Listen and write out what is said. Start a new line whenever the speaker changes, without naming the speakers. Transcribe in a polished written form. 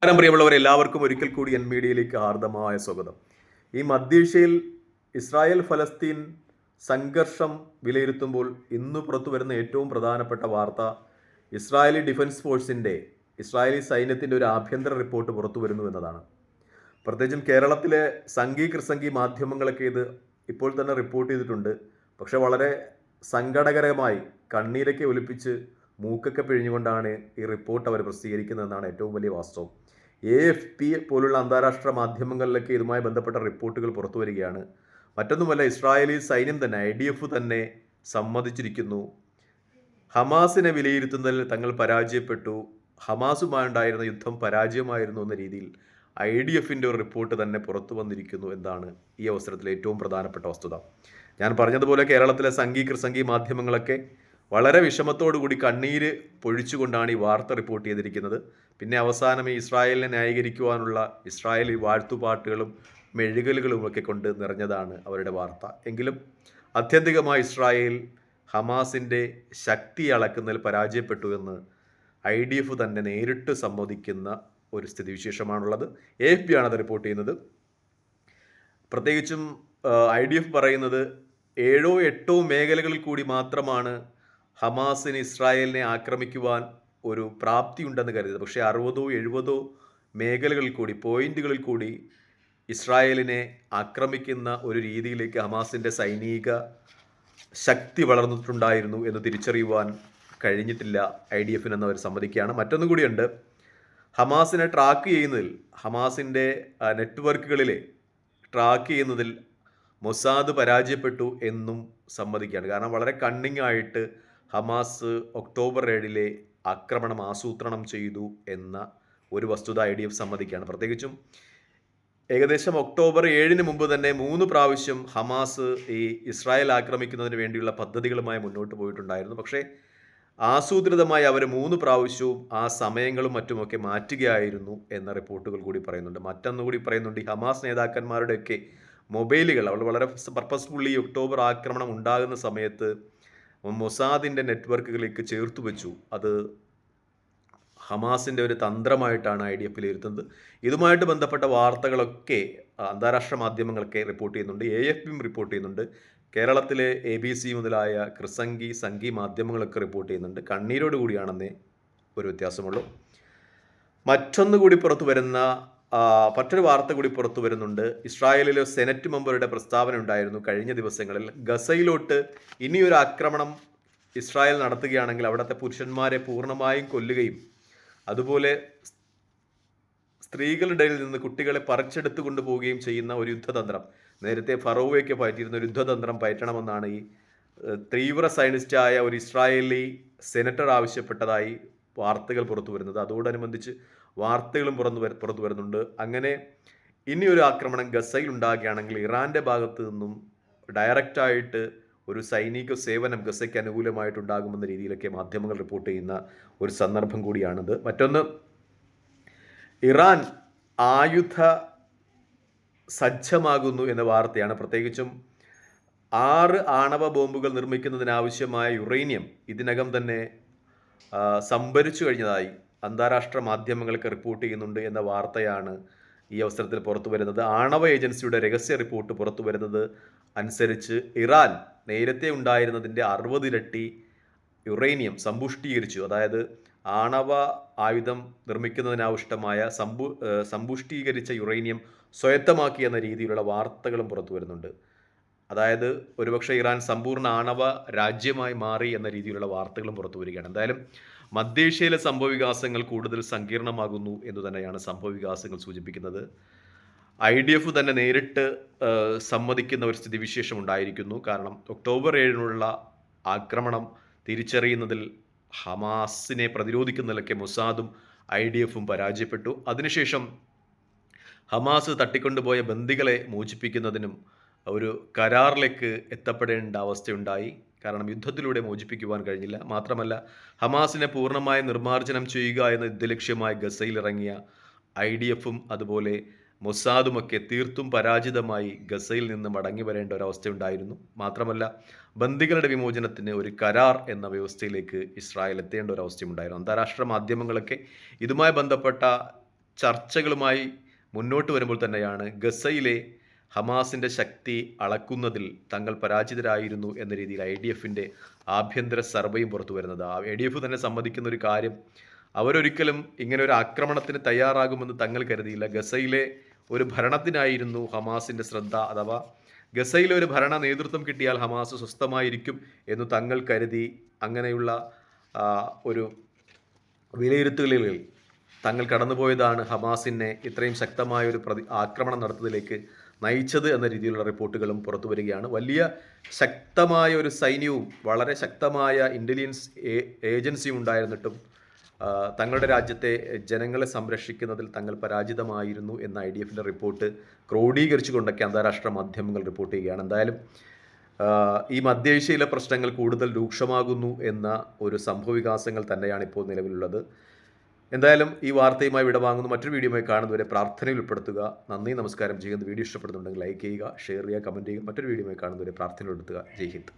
നമസ്കാരം പ്രിയമുള്ളവർ, എല്ലാവർക്കും ഒരിക്കൽ കൂടി എൻ മീഡിയയിലേക്ക് ഹാർദമായ സ്വാഗതം. ഈ മധ്യേഷ്യയിൽ ഇസ്രായേൽ ഫലസ്തീൻ സംഘർഷം വിലയിരുത്തുമ്പോൾ ഇന്ന് പുറത്തു വരുന്ന ഏറ്റവും പ്രധാനപ്പെട്ട വാർത്ത ഇസ്രായേലി ഡിഫൻസ് ഫോഴ്സിൻ്റെ ഇസ്രായേലി സൈന്യത്തിൻ്റെ ഒരു ആഭ്യന്തര റിപ്പോർട്ട് പുറത്തു വരുന്നു എന്നതാണ്. പ്രത്യേകിച്ചും കേരളത്തിലെ സംഘി കൃസംഘി മാധ്യമങ്ങളൊക്കെ ഇത് ഇപ്പോൾ തന്നെ റിപ്പോർട്ട് ചെയ്തിട്ടുണ്ട്. പക്ഷെ വളരെ സങ്കടകരമായി കണ്ണീരൊക്കെ ഒലിപ്പിച്ച് മൂക്കൊക്കെ പിഴിഞ്ഞുകൊണ്ടാണ് ഈ റിപ്പോർട്ട് അവർ പ്രസിദ്ധീകരിക്കുന്നതെന്നാണ് ഏറ്റവും വലിയ വാസ്തവം. AFP പോലുള്ള അന്താരാഷ്ട്ര മാധ്യമങ്ങളിലൊക്കെ ഇതുമായി ബന്ധപ്പെട്ട റിപ്പോർട്ടുകൾ പുറത്തു വരികയാണ്. മറ്റൊന്നുമല്ല, ഇസ്രായേലി സൈന്യം തന്നെ IDF തന്നെ സമ്മതിച്ചിരിക്കുന്നു. ഹമാസിനെ വിലയിരുത്തുന്നതിൽ തങ്ങൾ പരാജയപ്പെട്ടു, ഹമാസുമായുണ്ടായിരുന്ന യുദ്ധം പരാജയമായിരുന്നു എന്ന രീതിയിൽ IDFൻ്റെ ഒരു റിപ്പോർട്ട് തന്നെ പുറത്തു വന്നിരിക്കുന്നു എന്നാണ് ഈ അവസരത്തിൽ ഏറ്റവും പ്രധാനപ്പെട്ട വസ്തുത. ഞാൻ പറഞ്ഞതുപോലെ കേരളത്തിലെ സംഘി കൃസംഘി മാധ്യമങ്ങളൊക്കെ വളരെ വിഷമത്തോടുകൂടി കണ്ണീര് പൊഴിച്ചുകൊണ്ടാണ് ഈ വാർത്ത റിപ്പോർട്ട് ചെയ്തിരിക്കുന്നത്. പിന്നെ അവസാനം ഈ ഇസ്രായേലിനെ ന്യായീകരിക്കുവാനുള്ള ഇസ്രായേലി വാഴ്ത്തുപാട്ടുകളും മെഴുകലുകളും ഒക്കെ കൊണ്ട് നിറഞ്ഞതാണ് അവരുടെ വാർത്ത. എങ്കിലും ആത്യന്തികമായി ഇസ്രായേൽ ഹമാസിൻ്റെ ശക്തി അളക്കുന്നതിൽ പരാജയപ്പെട്ടു എന്ന് IDF തന്നെ നേരിട്ട് സമ്മതിക്കുന്ന ഒരു സ്ഥിതിവിശേഷമാണുള്ളത്. AFP ആണ് അത് റിപ്പോർട്ട് ചെയ്യുന്നത്. പ്രത്യേകിച്ചും IDF പറയുന്നത് 7-8 മേഖലകളിൽ കൂടി മാത്രമാണ് ഹമാസിന് ഇസ്രായേലിനെ ആക്രമിക്കുവാൻ ഒരു പ്രാപ്തി ഉണ്ടെന്ന് കരുതുന്നത്. പക്ഷേ 60-70 മേഖലകളിൽ കൂടി, പോയിന്റുകളിൽ കൂടി ഇസ്രായേലിനെ ആക്രമിക്കുന്ന ഒരു രീതിയിലേക്ക് ഹമാസിൻ്റെ സൈനിക ശക്തി വളർന്നിട്ടുണ്ടായിരുന്നു എന്ന് തിരിച്ചറിയുവാൻ കഴിഞ്ഞിട്ടില്ല IDFന് എന്ന് അവർ സമ്മതിക്കുകയാണ്. മറ്റൊന്നും കൂടിയുണ്ട്, ഹമാസിനെ ട്രാക്ക് ചെയ്യുന്നതിൽ, ഹമാസിൻ്റെ നെറ്റ്വർക്കുകളിലെ ട്രാക്ക് ചെയ്യുന്നതിൽ മൊസാദ് പരാജയപ്പെട്ടു എന്നും സമ്മതിക്കുകയാണ്. കാരണം വളരെ കണ്ണിങ് ആയിട്ട് ഹമാസ് ഒക്ടോബർ 7 ആക്രമണം ആസൂത്രണം ചെയ്തു എന്ന ഒരു വസ്തുത IDF സമ്മതിക്കുകയാണ്. പ്രത്യേകിച്ചും ഏകദേശം ഒക്ടോബർ 7 മുമ്പ് തന്നെ 3 പ്രാവശ്യം ഹമാസ് ഈ ഇസ്രായേൽ ആക്രമിക്കുന്നതിന് വേണ്ടിയുള്ള പദ്ധതികളുമായി മുന്നോട്ട് പോയിട്ടുണ്ടായിരുന്നു. പക്ഷേ ആസൂത്രിതമായി അവർ 3 പ്രാവശ്യവും ആ സമയങ്ങളും മറ്റുമൊക്കെ മാറ്റുകയായിരുന്നു എന്ന റിപ്പോർട്ടുകൾ കൂടി പറയുന്നുണ്ട്. മറ്റൊന്നുകൂടി പറയുന്നുണ്ട്, ഈ ഹമാസ് നേതാക്കന്മാരുടെയൊക്കെ മൊബൈലുകൾ അവൾ വളരെ പർപ്പസ്ഫുള്ളി ഒക്ടോബർ ആക്രമണം ഉണ്ടാകുന്ന സമയത്ത് മൊസാദിൻ്റെ നെറ്റ്വർക്കുകളിലേക്ക് ചേർത്തു വെച്ചു. അത് ഹമാസിൻ്റെ ഒരു തന്ത്രമായിട്ടാണ് IDF വിലയിരുത്തുന്നത്. ഇതുമായിട്ട് ബന്ധപ്പെട്ട വാർത്തകളൊക്കെ അന്താരാഷ്ട്ര മാധ്യമങ്ങളൊക്കെ റിപ്പോർട്ട് ചെയ്യുന്നുണ്ട്. AFPയും റിപ്പോർട്ട് ചെയ്യുന്നുണ്ട്. കേരളത്തിലെ ABC മുതലായ കൃസംഘി സംഘി മാധ്യമങ്ങളൊക്കെ റിപ്പോർട്ട് ചെയ്യുന്നുണ്ട്. കണ്ണീരോടുകൂടിയാണെന്നേ ഒരു വ്യത്യാസമുള്ളൂ. മറ്റൊരു വാർത്ത കൂടി പുറത്തു വരുന്നുണ്ട്. ഇസ്രായേലിലെ സെനറ്റ് മെമ്പറുടെ പ്രസ്താവന ഉണ്ടായിരുന്നു കഴിഞ്ഞ ദിവസങ്ങളിൽ. ഗസയിലോട്ട് ഇനിയൊരു ആക്രമണം ഇസ്രായേൽ നടത്തുകയാണെങ്കിൽ അവിടുത്തെ പുരുഷന്മാരെ പൂർണ്ണമായും കൊല്ലുകയും അതുപോലെ സ്ത്രീകളുടെ ഇടയിൽ നിന്ന് കുട്ടികളെ പറിച്ചെടുത്തു കൊണ്ടുപോവുകയും ചെയ്യുന്ന ഒരു യുദ്ധതന്ത്രം, നേരത്തെ ഫറോവയൊക്കെ പയറ്റിയിരുന്ന ഒരു യുദ്ധതന്ത്രം പയറ്റണമെന്നാണ് ഈ തീവ്ര സയനിസ്റ്റായ ഒരു ഇസ്രായേലി സെനറ്റർ ആവശ്യപ്പെട്ടതായി വാർത്തകൾ പുറത്തു വരുന്നത്. അതോടനുബന്ധിച്ച് വാർത്തകളും പുറത്തു വരുന്നുണ്ട്. അങ്ങനെ ഇനിയൊരു ആക്രമണം ഗസയിൽ ഉണ്ടാകുകയാണെങ്കിൽ ഇറാൻ്റെ ഭാഗത്തു നിന്നും ഡയറക്റ്റായിട്ട് ഒരു സൈനിക സേവനം ഗസയ്ക്ക് അനുകൂലമായിട്ടുണ്ടാകുമെന്ന രീതിയിലൊക്കെ മാധ്യമങ്ങൾ റിപ്പോർട്ട് ചെയ്യുന്ന ഒരു സന്ദർഭം കൂടിയാണിത്. മറ്റൊന്ന്, ഇറാൻ ആയുധ സജ്ജമാകുന്നു എന്ന വാർത്തയാണ്. പ്രത്യേകിച്ചും 6 ആണവ ബോംബുകൾ നിർമ്മിക്കുന്നതിനാവശ്യമായ യുറേനിയം ഇതിനകം തന്നെ സംഭരിച്ചു കഴിഞ്ഞതായി അന്താരാഷ്ട്ര മാധ്യമങ്ങൾക്ക് റിപ്പോർട്ട് ചെയ്യുന്നുണ്ട് എന്ന വാർത്തയാണ് ഈ അവസരത്തിൽ പുറത്തു വരുന്നത്. ആണവ ഏജൻസിയുടെ രഹസ്യ റിപ്പോർട്ട് പുറത്തു വരുന്നത് അനുസരിച്ച് ഇറാൻ നേരത്തെ ഉണ്ടായിരുന്നതിൻ്റെ 60 ഇരട്ടി യുറേനിയം സമ്പുഷ്ടീകരിച്ചു. അതായത് ആണവ ആയുധം നിർമ്മിക്കുന്നതിനാവശ്യമായ സമ്പുഷ്ടീകരിച്ച യുറേനിയം സ്വായത്തമാക്കി എന്ന രീതിയിലുള്ള വാർത്തകളും പുറത്തു വരുന്നുണ്ട്. അതായത് ഒരുപക്ഷെ ഇറാൻ സമ്പൂർണ്ണ ആണവ രാജ്യമായി മാറി എന്ന രീതിയിലുള്ള വാർത്തകളും പുറത്തു വരികയാണ്. എന്തായാലും മധ്യേഷ്യയിലെ സംഭവവികാസങ്ങൾ കൂടുതൽ സങ്കീർണമാകുന്നു എന്ന് തന്നെയാണ് സംഭവവികാസങ്ങൾ സൂചിപ്പിക്കുന്നത്. IDF തന്നെ നേരിട്ട് സമ്മതിക്കുന്ന ഒരു സ്ഥിതിവിശേഷം ഉണ്ടായിരിക്കുന്നു. കാരണം ഒക്ടോബർ 7 ആക്രമണം തിരിച്ചറിയുന്നതിൽ ഹമാസിനെ പ്രതിരോധിക്കുന്നതിലൊക്കെ മൊസാദും IDFും പരാജയപ്പെട്ടു. അതിനുശേഷം ഹമാസ് തട്ടിക്കൊണ്ടുപോയ ബന്ദികളെ മോചിപ്പിക്കുന്നതിനും ഒരു കരാറിലേക്ക് എത്തപ്പെടേണ്ട അവസ്ഥയുണ്ടായി. കാരണം യുദ്ധത്തിലൂടെ മോചിപ്പിക്കുവാൻ കഴിഞ്ഞില്ല. മാത്രമല്ല, ഹമാസിനെ പൂർണ്ണമായി നിർമ്മാർജ്ജനം ചെയ്യുക എന്ന യുദ്ധലക്ഷ്യമായി ഗസയിലിറങ്ങിയ IDFും അതുപോലെ മൊസാദുമൊക്കെ തീർത്തും പരാജിതമായി ഗസയിൽ നിന്ന് മടങ്ങി വരേണ്ട ഒരവസ്ഥയുണ്ടായിരുന്നു. മാത്രമല്ല, ബന്ദികളുടെ വിമോചനത്തിന് ഒരു കരാർ എന്ന വ്യവസ്ഥയിലേക്ക് ഇസ്രായേൽ എത്തേണ്ട ഒരവസ്ഥയുണ്ടായിരുന്നു. അന്താരാഷ്ട്ര മാധ്യമങ്ങളൊക്കെ ഇതുമായി ബന്ധപ്പെട്ട ചർച്ചകളുമായി മുന്നോട്ട് വരുമ്പോൾ തന്നെയാണ് ഗസയിലെ ഹമാസിൻ്റെ ശക്തി അളക്കുന്നതിൽ തങ്ങൾ പരാജിതരായിരുന്നു എന്ന രീതിയിൽ IDFിൻ്റെ ആഭ്യന്തര സർവേയും പുറത്തു വരുന്നത്. IDF തന്നെ സമ്മതിക്കുന്ന ഒരു കാര്യം, അവരൊരിക്കലും ഇങ്ങനെ ഒരു ആക്രമണത്തിന് തയ്യാറാകുമെന്ന് തങ്ങൾ കരുതിയില്ല. ഗസയിലെ ഒരു ഭരണത്തിനായിരുന്നു ഹമാസിൻ്റെ ശ്രദ്ധ, അഥവാ ഗസയിലെ ഒരു ഭരണ നേതൃത്വം കിട്ടിയാൽ ഹമാസ് സ്വസ്ഥമായിരിക്കും എന്ന് തങ്ങൾ കരുതി അങ്ങനെയുള്ള ഒരു വിലയിരുത്തലുകളിൽ തങ്ങൾ കടന്നുപോയതാണ് ഹമാസിനെ ഇത്രയും ശക്തമായ ഒരു ആക്രമണം നടത്തുന്നതിലേക്ക് നയിച്ചത് എന്ന രീതിയിലുള്ള റിപ്പോർട്ടുകളും പുറത്തു വരികയാണ്. വലിയ ശക്തമായ ഒരു സൈന്യവും വളരെ ശക്തമായ ഇൻ്റലിജൻസ് ഏജൻസിയും ഉണ്ടായിരുന്നിട്ടും തങ്ങളുടെ രാജ്യത്തെ ജനങ്ങളെ സംരക്ഷിക്കുന്നതിൽ തങ്ങൾ പരാജിതമായിരുന്നു എന്ന IDFിൻ്റെ റിപ്പോർട്ട് ക്രോഡീകരിച്ചുകൊണ്ടൊക്കെ അന്താരാഷ്ട്ര മാധ്യമങ്ങൾ റിപ്പോർട്ട് ചെയ്യുകയാണ്. എന്തായാലും ഈ മധ്യേഷ്യയിലെ പ്രശ്നങ്ങൾ കൂടുതൽ രൂക്ഷമാകുന്നു എന്ന ഒരു സംഭവവികാസങ്ങൾ തന്നെയാണ് ഇപ്പോൾ നിലവിലുള്ളത്. എന്തായാലും ഈ വാർത്തയുമായി വിടവാങ്ങുന്നു. മറ്റൊരു വീഡിയോയുമായി കാണുന്നവരെ പ്രാർത്ഥനയിൽ ഉൾപ്പെടുത്തുക. നന്ദി, നമസ്കാരം. ചെയ്യുന്ന വീഡിയോ ഇഷ്ടപ്പെടുന്നുണ്ടെങ്കിൽ ലൈക്ക് ചെയ്യുക, ഷെയർ ചെയ്യുക, കമൻറ്റ് ചെയ്യുക. മറ്റൊരു വീഡിയോയുമായി കാണുന്നവരെ പ്രാർത്ഥനയിൽ ഉൾപ്പെടുത്തുക. ജയ് ഹിന്ദ്.